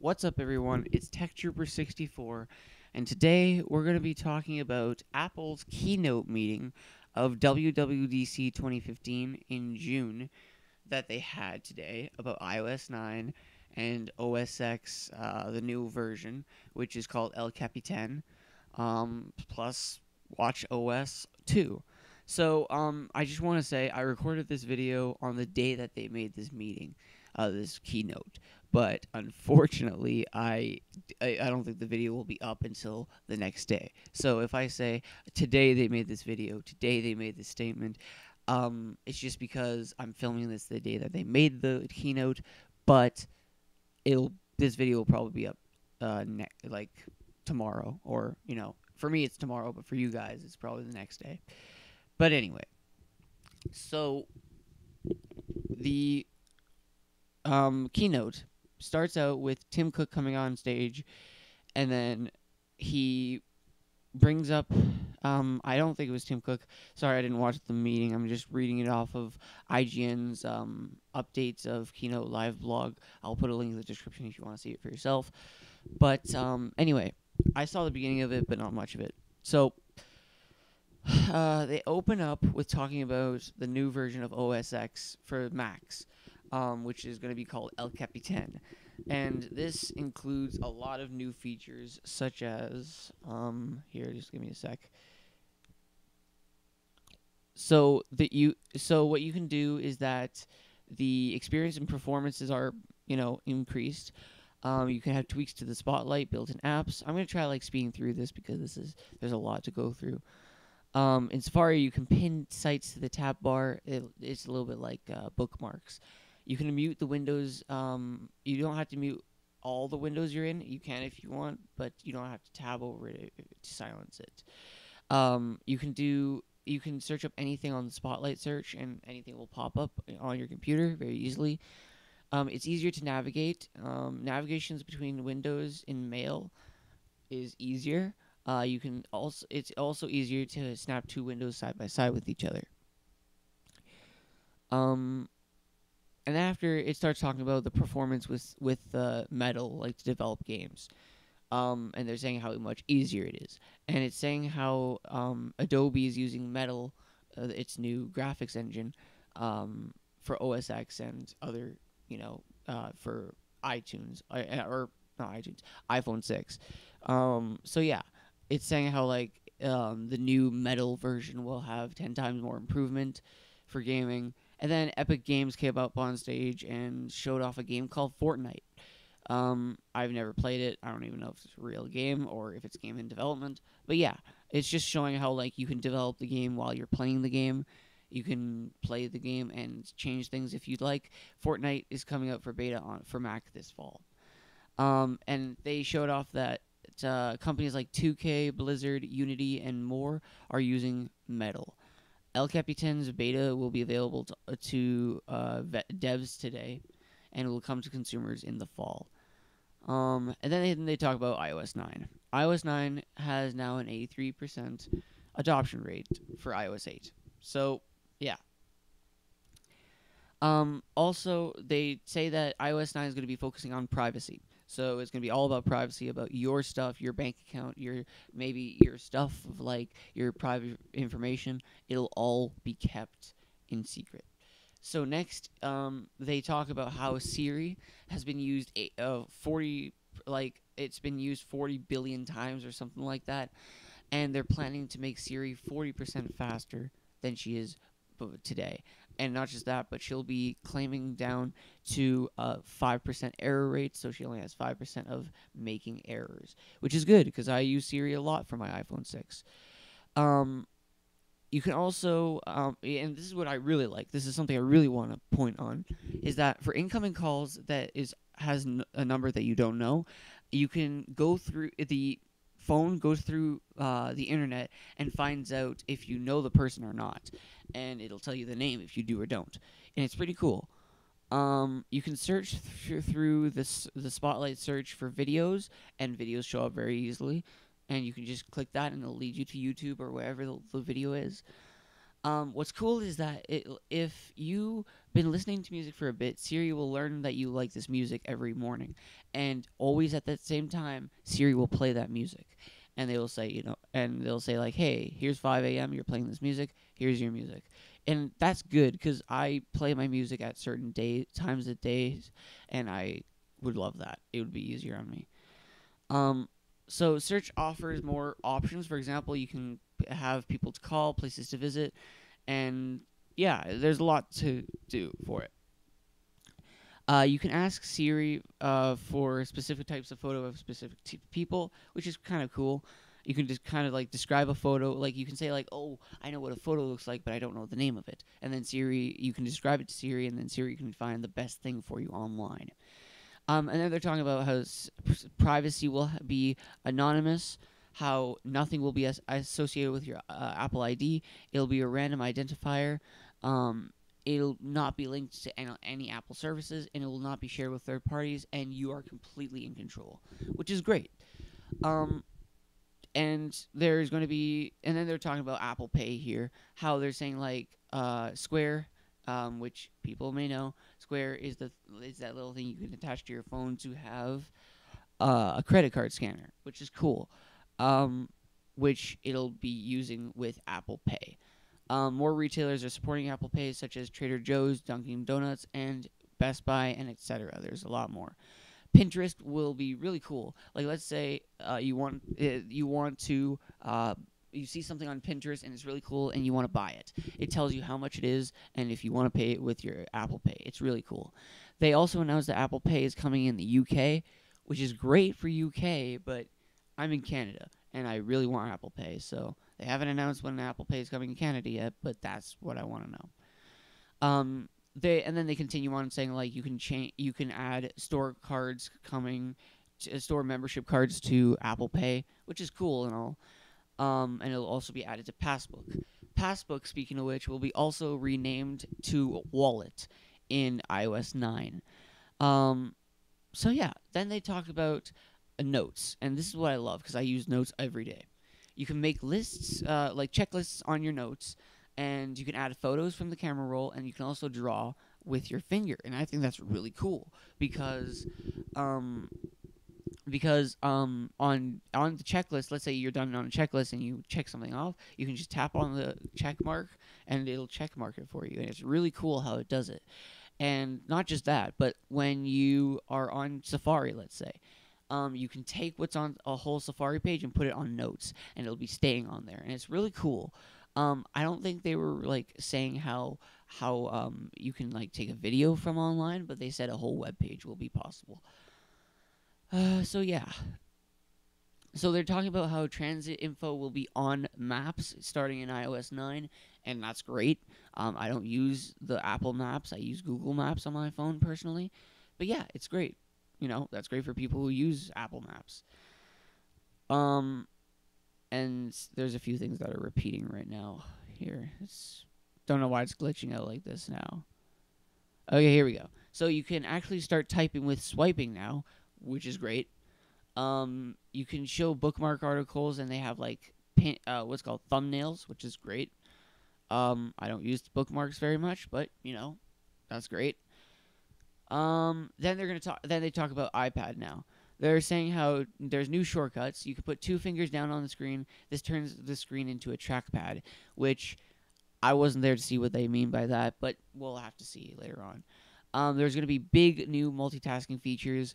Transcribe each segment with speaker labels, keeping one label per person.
Speaker 1: What's up, everyone? It's TechTrooper64, and today we're going to be talking about Apple's keynote meeting of WWDC 2015 in June that they had today about iOS 9 and OS X, the new version, which is called El Capitan, plus Watch OS 2. So, I just want to say I recorded this video on the day that they made this meeting, this keynote. But unfortunately, I don't think the video will be up until the next day. So if I say today they made this video, today they made this statement, it's just because I'm filming this the day that they made the keynote. But this video will probably be up like tomorrow, or for me it's tomorrow, but for you guys it's probably the next day. But anyway, so the keynote starts out with Tim Cook coming on stage, and then he brings up, I don't think it was Tim Cook. Sorry, I didn't watch the meeting. I'm just reading it off of IGN's updates of Keynote Live blog. I'll put a link in the description if you want to see it for yourself. But anyway, I saw the beginning of it, but not much of it. So they open up with talking about the new version of OS X for Macs, which is going to be called El Capitan. And this includes a lot of new features, such as, here, just give me a sec. So what you can do is that the experience and performances are, increased. You can have tweaks to the Spotlight, built-in apps. I'm going to try speeding through this because there's a lot to go through. In Safari, you can pin sites to the tab bar. It's a little bit like bookmarks. You can mute the windows. You don't have to mute all the windows you're in. You can if you want, but you don't have to tab over it to silence it. You can search up anything on the Spotlight search, and anything will pop up on your computer very easily. It's easier to navigate. Navigations between windows in Mail is easier. It's also easier to snap two windows side by side with each other. And after it starts talking about the performance with Metal, to develop games. And they're saying how much easier it is. And it's saying how Adobe is using Metal, its new graphics engine, for OS X and other, for iTunes, or not iTunes, iPhone 6. So yeah, it's saying how the new Metal version will have 10 times more improvement for gaming. And then Epic Games came up on stage and showed off a game called Fortnite. I've never played it. I don't even know if it's a real game or if it's a game in development. But yeah, it's just showing how you can develop the game while you're playing the game. You can play the game and change things if you'd like. Fortnite is coming out for beta for Mac this fall. And they showed off that companies like 2K, Blizzard, Unity, and more are using Metal. El Capitan's beta will be available to devs today, and will come to consumers in the fall. And then they talk about iOS 9. iOS 9 has now an 83% adoption rate for iOS 8. So, yeah. Also, they say that iOS 9 is going to be focusing on privacy. So it's going to be all about privacy, about your stuff, your bank account, maybe your stuff of your private information. It'll all be kept in secret. So next, they talk about how Siri has been used it's been used 40 billion times or something like that, and they're planning to make Siri 40% faster than she is today. And not just that, but she'll be claiming down to 5% error rate, so she only has 5% of making errors, which is good because I use Siri a lot for my iPhone 6. You can also, and this is what I really like, this is something I really want to point on, is that for incoming calls that has a number that you don't know, you can go through the phone goes through the internet and finds out if you know the person or not, and it'll tell you the name if you do or don't, and it's pretty cool. You can search through the Spotlight search for videos, and videos show up very easily, and you can just click that and it'll lead you to YouTube or wherever the video is. What's cool is that if you've been listening to music for a bit, Siri will learn that you like this music every morning, and always at that same time, Siri will play that music, and they will say, and they'll say like, "Hey, here's 5 a.m. You're playing this music. Here's your music," and that's good because I play my music at certain times of days, and I would love that. It would be easier on me. Um, so search offers more options. For example, you can have people to call, places to visit, and yeah, there's a lot to do for it. You can ask Siri for specific types of photo of specific people, which is kind of cool. You can just kind of like describe a photo. Like you can say like, "Oh, I know what a photo looks like, but I don't know the name of it." And then Siri, you can describe it to Siri, and then Siri can find the best thing for you online. And then they're talking about how privacy will be anonymous, how nothing will be associated with your Apple ID. It'll be a random identifier. Um, it'll not be linked to any Apple services, and it will not be shared with third parties, and you are completely in control, which is great. Um, and there's going to be, and then they're talking about Apple Pay here, how they're saying like Square, which people may know, Square is that little thing you can attach to your phone to have a credit card scanner, which is cool, which it'll be using with Apple Pay. More retailers are supporting Apple Pay, such as Trader Joe's, Dunkin' Donuts, and Best Buy, and etc. There's a lot more. Pinterest will be really cool. Like, let's say you want to you see something on Pinterest and it's really cool and you want to buy it. It tells you how much it is and if you want to pay it with your Apple Pay. It's really cool. They also announced that Apple Pay is coming in the UK, which is great for UK, but I'm in Canada and I really want Apple Pay, so they haven't announced when Apple Pay is coming to Canada yet, but that's what I want to know. And then they continue on saying like you can add store cards store membership cards to Apple Pay, which is cool and all. And it'll also be added to Passbook. Passbook, speaking of which, will be also renamed to Wallet in iOS 9. So yeah, then they talked about notes, and this is what I love because I use notes every day. You can make lists, like checklists on your notes, and you can add photos from the camera roll, and you can also draw with your finger. And I think that's really cool because on the checklist, let's say you're done on a checklist and you check something off, you can just tap on the check mark and it'll check mark it for you. And it's really cool how it does it. And not just that, but when you are on Safari, let's say, you can take what's on a whole Safari page and put it on notes, and it'll be staying on there, and it's really cool. I don't think they were like saying how you can like take a video from online, but they said a whole web page will be possible. So yeah. So they're talking about how transit info will be on maps starting in iOS 9, and that's great. I don't use the Apple Maps. I use Google Maps on my phone personally. But yeah, it's great. That's great for people who use Apple Maps. And there's a few things that are repeating right now here. Don't know why it's glitching out like this now. Okay, here we go. So you can actually start typing with swiping now, which is great. You can show bookmark articles, and they have like what's called thumbnails, which is great. I don't use bookmarks very much, but that's great. Then they talk about iPad now. They're saying how there's new shortcuts. You can put 2 fingers down on the screen. This turns the screen into a trackpad, which I wasn't there to see what they mean by that, but we'll have to see later on. There's going to be big new multitasking features.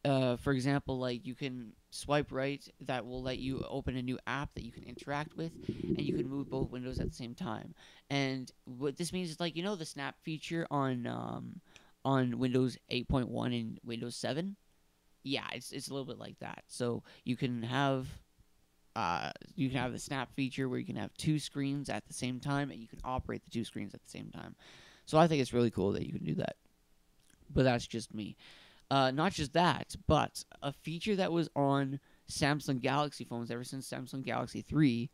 Speaker 1: For example, like you can swipe right, that will let you open a new app that you can interact with, and you can move both windows at the same time. And what this means is like the snap feature on Windows 8.1 and Windows 7. Yeah, it's a little bit like that. So you can have the snap feature where you can have 2 screens at the same time, and you can operate the 2 screens at the same time. So I think it's really cool that you can do that. But that's just me. Not just that, but a feature that was on Samsung Galaxy phones ever since Samsung Galaxy 3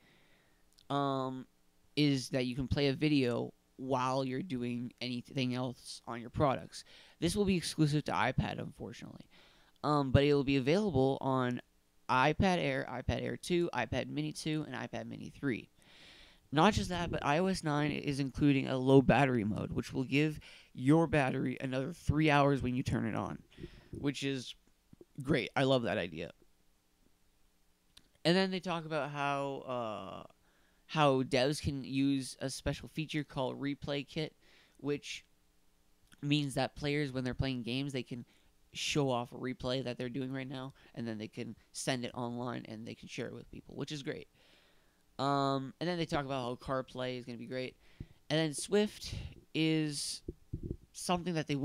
Speaker 1: is that you can play a video while you're doing anything else on your products. This will be exclusive to iPad, unfortunately. But it will be available on iPad Air, iPad Air 2, iPad Mini 2, and iPad Mini 3. Not just that, but iOS 9 is including a low battery mode, which will give your battery another 3 hours when you turn it on, which is great. I love that idea. And then they talk about how devs can use a special feature called Replay Kit, which means that players, when they're playing games, they can show off a replay that they're doing right now, and then they can send it online and they can share it with people, which is great. And then they talk about how CarPlay is going to be great, and then Swift is something that they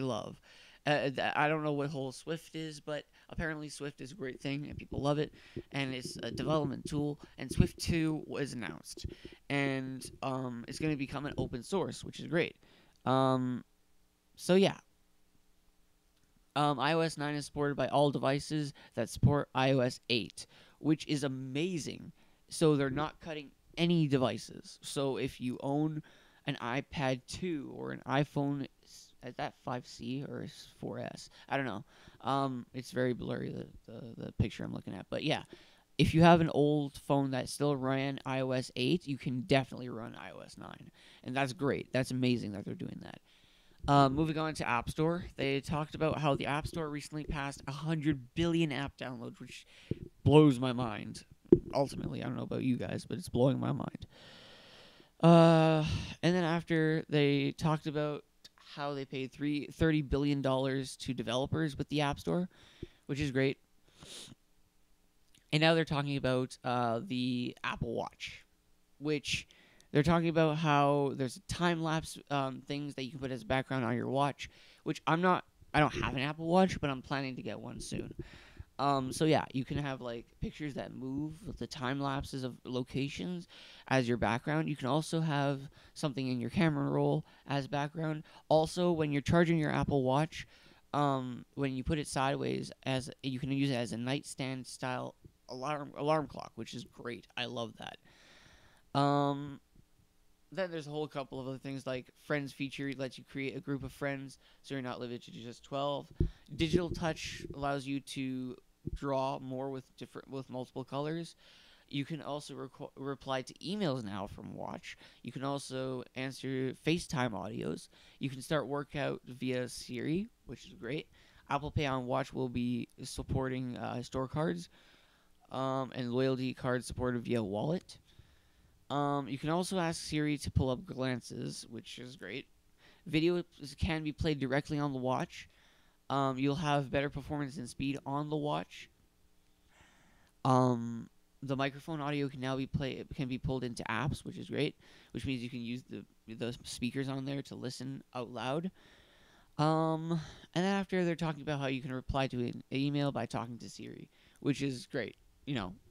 Speaker 1: love. I don't know what whole Swift is, but apparently Swift is a great thing and people love it, and it's a development tool. And Swift 2 was announced, and it's going to become an open source, which is great. So yeah, iOS 9 is supported by all devices that support iOS 8, which is amazing. So they're not cutting any devices. So if you own an iPad 2 or an iPhone, is that 5C or 4S? I don't know. It's very blurry, the picture I'm looking at. But yeah, if you have an old phone that still ran iOS 8, you can definitely run iOS 9. And that's great. That's amazing that they're doing that. Moving on to App Store, they talked about how the App Store recently passed 100 billion app downloads, which blows my mind. Ultimately, I don't know about you guys, but it's blowing my mind. And then after, they talked about how they paid $30 billion to developers with the App Store, which is great. And now they're talking about the Apple Watch, which they're talking about how there's time-lapse things that you can put as background on your watch, which I don't have an Apple Watch, but I'm planning to get one soon. So yeah, you can have like pictures that move with the time lapses of locations as your background. You can also have something in your camera roll as background. Also, when you're charging your Apple Watch, when you put it sideways, as you can use it as a nightstand style alarm clock, which is great. I love that. Then there's a whole couple of other things like Friends feature lets you create a group of friends, so you're not limited to just 12. Digital Touch allows you to draw more with multiple colors. You can also reply to emails now from Watch. You can also answer FaceTime audios. You can start workout via Siri, which is great. Apple Pay on Watch will be supporting store cards, and loyalty cards supported via Wallet. You can also ask Siri to pull up glances, which is great. Video can be played directly on the watch. You'll have better performance and speed on the watch. The microphone audio can now be pulled into apps, which is great. Which means you can use the speakers on there to listen out loud. And then after, they're talking about how you can reply to an email by talking to Siri, which is great.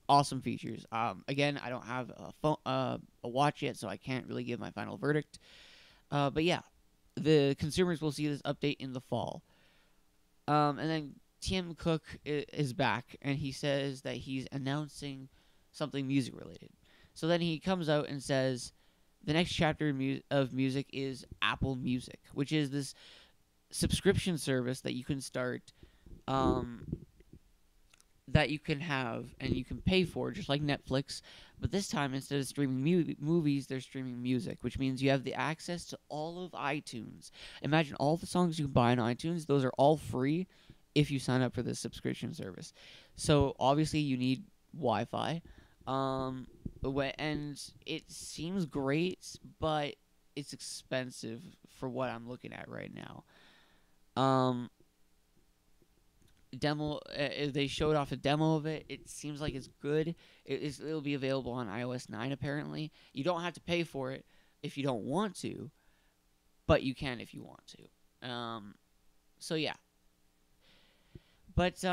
Speaker 1: Awesome features. Again, I don't have a watch yet, so I can't really give my final verdict. But yeah, the consumers will see this update in the fall. And then Tim Cook is back, and he says that he's announcing something music related. So then he comes out and says the next chapter of music is Apple Music, which is this subscription service that you can start, that you can have and you can pay for, just like Netflix. But this time, instead of streaming movies, they're streaming music, which means you have the access to all of iTunes. Imagine all the songs you can buy on iTunes. Those are all free if you sign up for this subscription service. So obviously you need Wi-Fi. And it seems great, but it's expensive for what I'm looking at right now. Demo, they showed off a demo of it. It seems like it's good. It'll be available on iOS 9 apparently. You don't have to pay for it if you don't want to, but you can if you want to. So yeah. But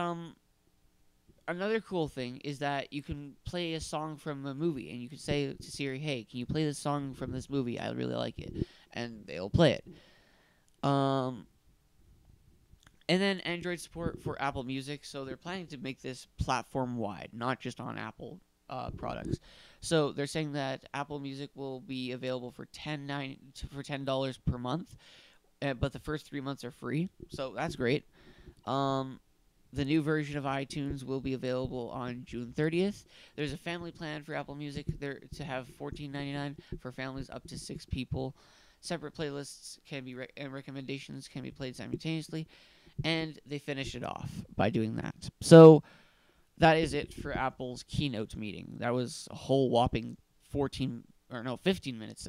Speaker 1: another cool thing is that you can play a song from a movie, and you can say to Siri, "Hey, can you play this song from this movie? I really like it," and they'll play it. And then Android support for Apple Music. So they're planning to make this platform-wide, not just on Apple products. So they're saying that Apple Music will be available for $10 per month, but the first 3 months are free. So that's great. The new version of iTunes will be available on June 30th. There's a family plan for Apple Music there to have $14.99 for families up to 6 people. Separate playlists can be and recommendations can be played simultaneously, and they finish it off by doing that. So that is it for Apple's keynote meeting. That was a whole whopping 15 minutes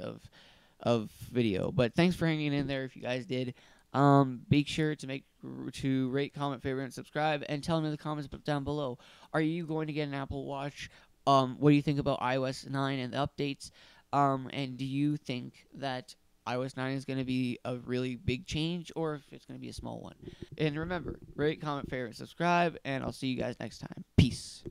Speaker 1: of video. But thanks for hanging in there if you guys did. Be sure to rate, comment, favorite, and subscribe, and tell me in the comments down below. Are you going to get an Apple Watch? What do you think about iOS 9 and the updates? And do you think that iOS 9 is going to be a really big change, or if it's going to be a small one? And remember, rate, comment, favorite, subscribe, and I'll see you guys next time. Peace.